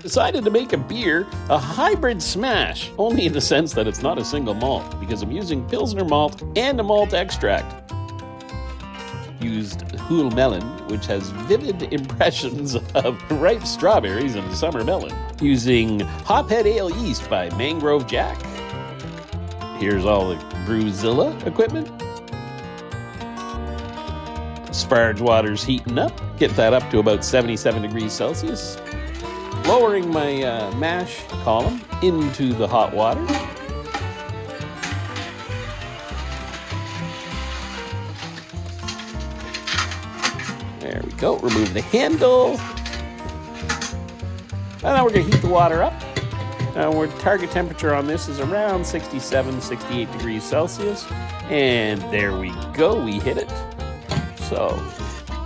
Decided to make a beer a hybrid smash, only in the sense that it's not a single malt, because I'm using Pilsner malt and a malt extract. Used Huell Melon, which has vivid impressions of ripe strawberries and summer melon. Using Hophead Ale yeast by Mangrove Jack. Here's all the Brewzilla equipment. Sparge water's heating up. Get that up to about 77 degrees Celsius. Lowering my mash column into the hot water. There we go. Remove the handle. And now we're going to heat the water up. Our target temperature on this is around 67, 68 degrees Celsius. And there we go. We hit it. So,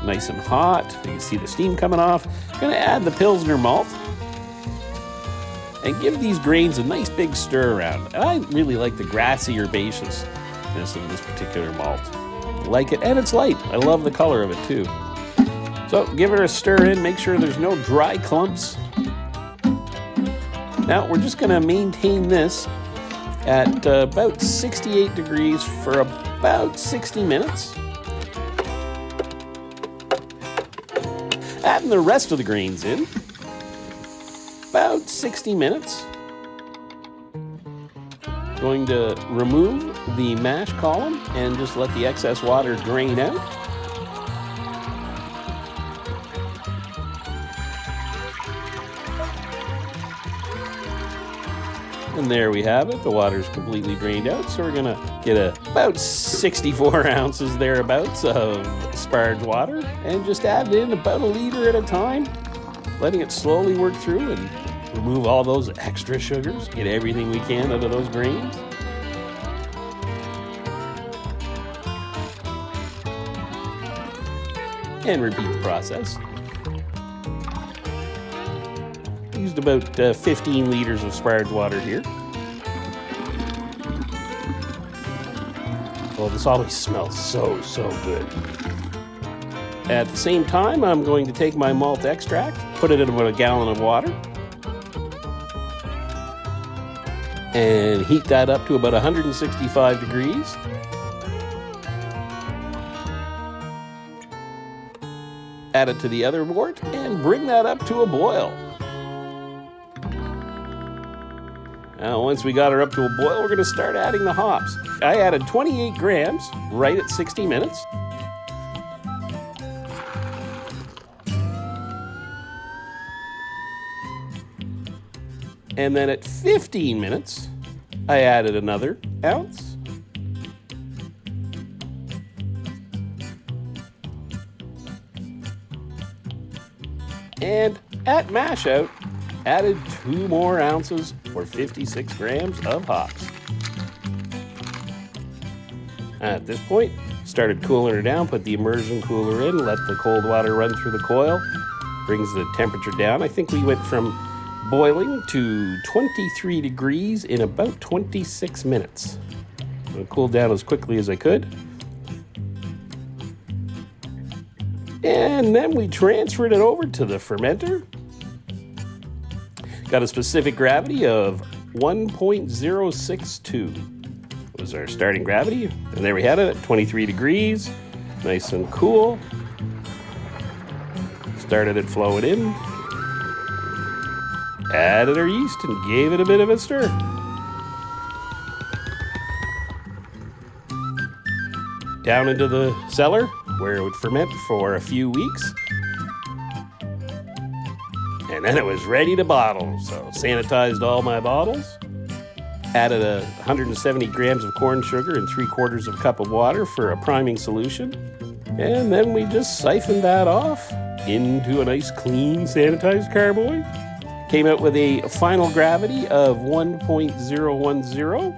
nice and hot. You can see the steam coming off. I'm going to add the Pilsner malt. And give these grains a nice big stir around. And I really like the grassy herbaceousness of this particular malt. Like it, and it's light. I love the color of it too. So give it a stir in, make sure there's no dry clumps. Now we're just gonna maintain this at about 68 degrees for about 60 minutes. Adding the rest of the grains in. About 60 minutes. Going to remove the mash column and just let the excess water drain out. And there we have it. The water's completely drained out. So we're gonna get about 64 ounces thereabouts of sparge water and just add in about a liter at a time, letting it slowly work through and remove all those extra sugars, get everything we can out of those grains. And repeat the process. Used about 15 liters of sparge water here. Oh, this always smells so good. At the same time, I'm going to take my malt extract, put it in about a gallon of water, and heat that up to about 165 degrees. Add it to the other wort and bring that up to a boil. Now, once we got her up to a boil, we're going to start adding the hops. I added 28 grams right at 60 minutes. And then at 15 minutes, I added another ounce. And at mash out, added 2 more ounces or 56 grams of hops. At this point, started cooling her down, put the immersion cooler in, let the cold water run through the coil, brings the temperature down. I think we went from boiling to 23 degrees in about 26 minutes. I'm going to cool down as quickly as I could. And then we transferred it over to the fermenter. Got a specific gravity of 1.062 was our starting gravity. And there we had it at 23 degrees, nice and cool. Started it flowing in. Added our yeast and gave it a bit of a stir. Down into the cellar where it would ferment for a few weeks. And then it was ready to bottle. So sanitized all my bottles. Added 170 grams of corn sugar and 3/4 of a cup of water for a priming solution. And then we just siphoned that off into a nice clean sanitized carboy. Came out with a final gravity of 1.010.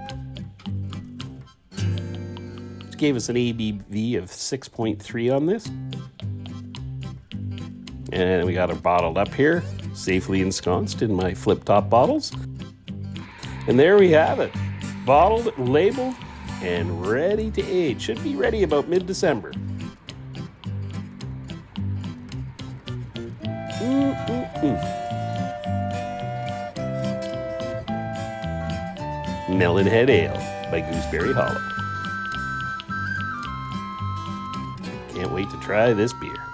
Which gave us an ABV of 6.3 on this. And we got it bottled up here, safely ensconced in my flip-top bottles. And there we have it. Bottled, labeled, and ready to age. Should be ready about mid-December. MelonHead Ale by Gooseberry Hollow. Can't wait to try this beer.